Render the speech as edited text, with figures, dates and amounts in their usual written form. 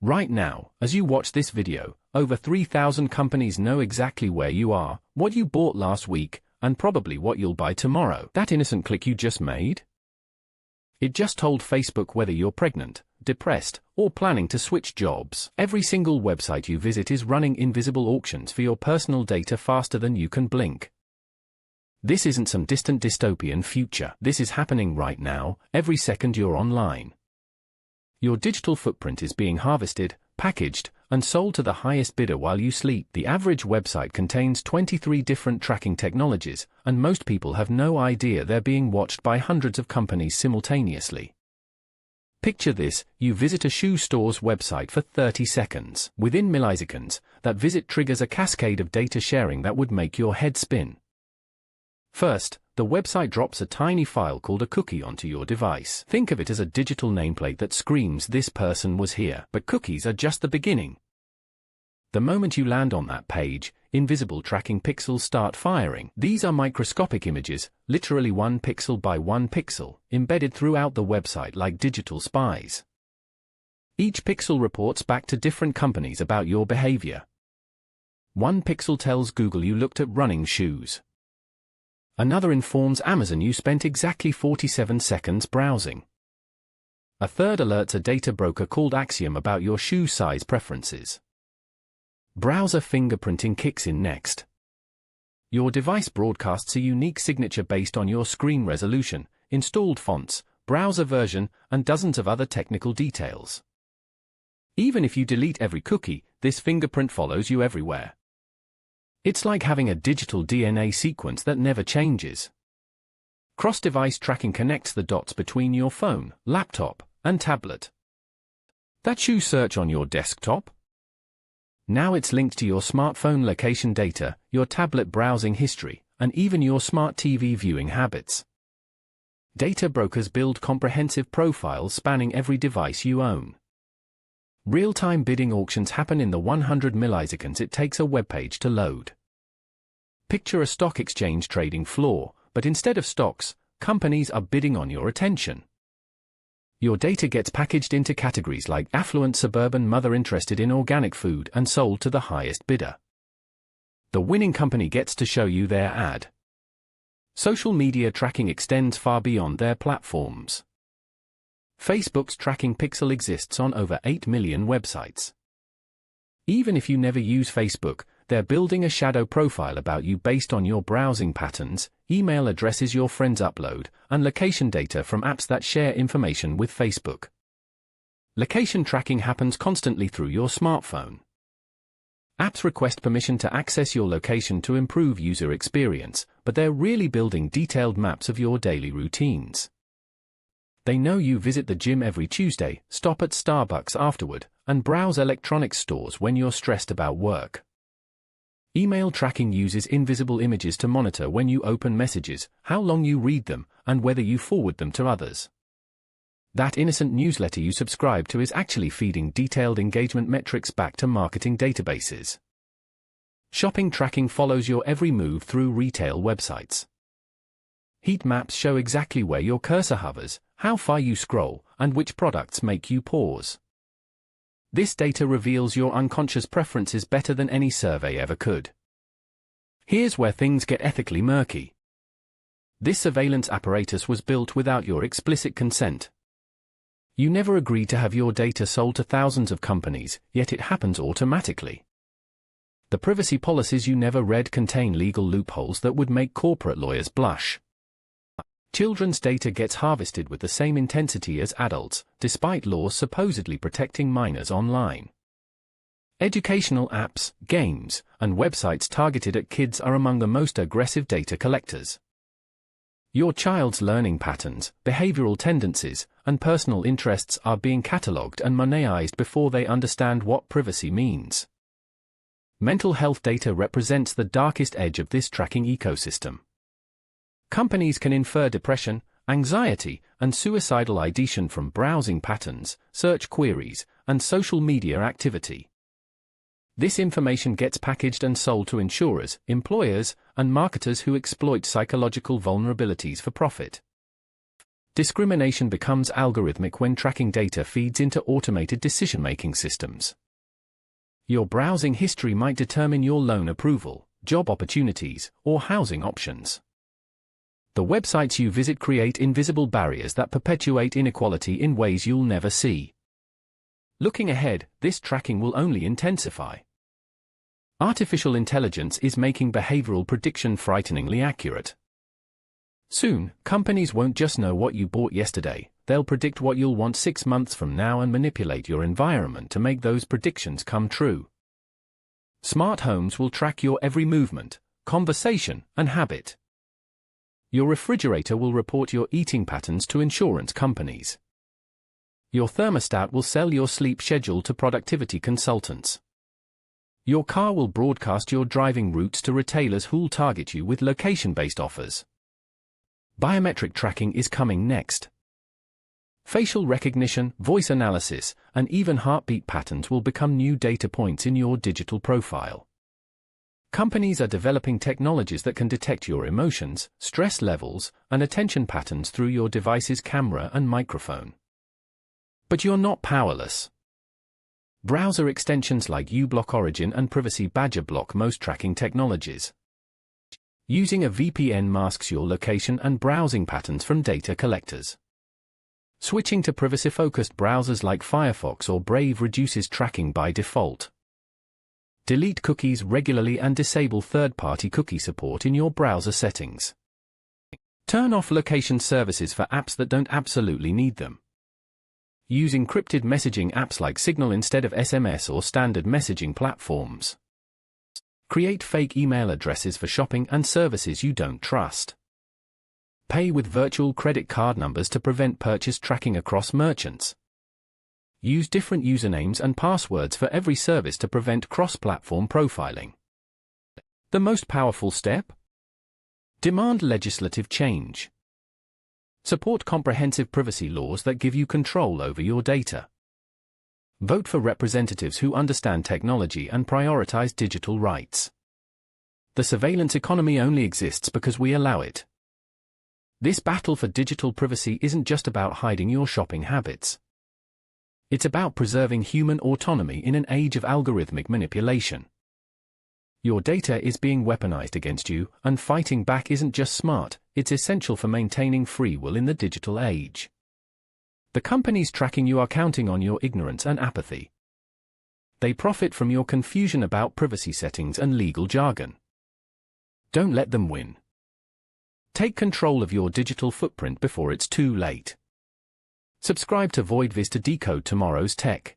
Right now, as you watch this video, over 3,000 companies know exactly where you are, what you bought last week, and probably what you'll buy tomorrow. That innocent click you just made? It just told Facebook whether you're pregnant, depressed, or planning to switch jobs. Every single website you visit is running invisible auctions for your personal data faster than you can blink. This isn't some distant dystopian future. This is happening right now, every second you're online. Your digital footprint is being harvested, packaged, and sold to the highest bidder while you sleep. The average website contains 23 different tracking technologies, and most people have no idea they're being watched by hundreds of companies simultaneously. Picture this: you visit a shoe store's website for 30 seconds. Within milliseconds, that visit triggers a cascade of data sharing that would make your head spin. First, the website drops a tiny file called a cookie onto your device. Think of it as a digital nameplate that screams, "This person was here." But cookies are just the beginning. The moment you land on that page, invisible tracking pixels start firing. These are microscopic images, literally 1 pixel by 1 pixel, embedded throughout the website like digital spies. Each pixel reports back to different companies about your behavior. 1 pixel tells Google you looked at running shoes. Another informs Amazon you spent exactly 47 seconds browsing. A third alerts a data broker called Axiom about your shoe size preferences. Browser fingerprinting kicks in next. Your device broadcasts a unique signature based on your screen resolution, installed fonts, browser version, and dozens of other technical details. Even if you delete every cookie, this fingerprint follows you everywhere. It's like having a digital DNA sequence that never changes. Cross-device tracking connects the dots between your phone, laptop, and tablet. That shoe search on your desktop? Now it's linked to your smartphone location data, your tablet browsing history, and even your smart TV viewing habits. Data brokers build comprehensive profiles spanning every device you own. Real-time bidding auctions happen in the 100 milliseconds it takes a web page to load. Picture a stock exchange trading floor, but instead of stocks, companies are bidding on your attention. Your data gets packaged into categories like affluent suburban mother interested in organic food and sold to the highest bidder. The winning company gets to show you their ad. Social media tracking extends far beyond their platforms. Facebook's tracking pixel exists on over 8 million websites. Even if you never use Facebook, they're building a shadow profile about you based on your browsing patterns, email addresses your friends upload, and location data from apps that share information with Facebook. Location tracking happens constantly through your smartphone. Apps request permission to access your location to improve user experience, but they're really building detailed maps of your daily routines. They know you visit the gym every Tuesday, stop at Starbucks afterward, and browse electronics stores when you're stressed about work. Email tracking uses invisible images to monitor when you open messages, how long you read them, and whether you forward them to others. That innocent newsletter you subscribe to is actually feeding detailed engagement metrics back to marketing databases. Shopping tracking follows your every move through retail websites. Heat maps show exactly where your cursor hovers, how far you scroll, and which products make you pause. This data reveals your unconscious preferences better than any survey ever could. Here's where things get ethically murky. This surveillance apparatus was built without your explicit consent. You never agreed to have your data sold to thousands of companies, yet it happens automatically. The privacy policies you never read contain legal loopholes that would make corporate lawyers blush. Children's data gets harvested with the same intensity as adults, despite laws supposedly protecting minors online. Educational apps, games, and websites targeted at kids are among the most aggressive data collectors. Your child's learning patterns, behavioral tendencies, and personal interests are being catalogued and monetized before they understand what privacy means. Mental health data represents the darkest edge of this tracking ecosystem. Companies can infer depression, anxiety, and suicidal ideation from browsing patterns, search queries, and social media activity. This information gets packaged and sold to insurers, employers, and marketers who exploit psychological vulnerabilities for profit. Discrimination becomes algorithmic when tracking data feeds into automated decision-making systems. Your browsing history might determine your loan approval, job opportunities, or housing options. The websites you visit create invisible barriers that perpetuate inequality in ways you'll never see. Looking ahead, this tracking will only intensify. Artificial intelligence is making behavioral prediction frighteningly accurate. Soon, companies won't just know what you bought yesterday, they'll predict what you'll want 6 months from now and manipulate your environment to make those predictions come true. Smart homes will track your every movement, conversation, and habit. Your refrigerator will report your eating patterns to insurance companies. Your thermostat will sell your sleep schedule to productivity consultants. Your car will broadcast your driving routes to retailers who'll target you with location-based offers. Biometric tracking is coming next. Facial recognition, voice analysis, and even heartbeat patterns will become new data points in your digital profile. Companies are developing technologies that can detect your emotions, stress levels, and attention patterns through your device's camera and microphone. But you're not powerless. Browser extensions like uBlock Origin and Privacy Badger block most tracking technologies. Using a VPN masks your location and browsing patterns from data collectors. Switching to privacy-focused browsers like Firefox or Brave reduces tracking by default. Delete cookies regularly and disable third-party cookie support in your browser settings. Turn off location services for apps that don't absolutely need them. Use encrypted messaging apps like Signal instead of SMS or standard messaging platforms. Create fake email addresses for shopping and services you don't trust. Pay with virtual credit card numbers to prevent purchase tracking across merchants. Use different usernames and passwords for every service to prevent cross-platform profiling. The most powerful step? Demand legislative change. Support comprehensive privacy laws that give you control over your data. Vote for representatives who understand technology and prioritize digital rights. The surveillance economy only exists because we allow it. This battle for digital privacy isn't just about hiding your shopping habits. It's about preserving human autonomy in an age of algorithmic manipulation. Your data is being weaponized against you, and fighting back isn't just smart, it's essential for maintaining free will in the digital age. The companies tracking you are counting on your ignorance and apathy. They profit from your confusion about privacy settings and legal jargon. Don't let them win. Take control of your digital footprint before it's too late. Subscribe to VoidViz to decode tomorrow's tech.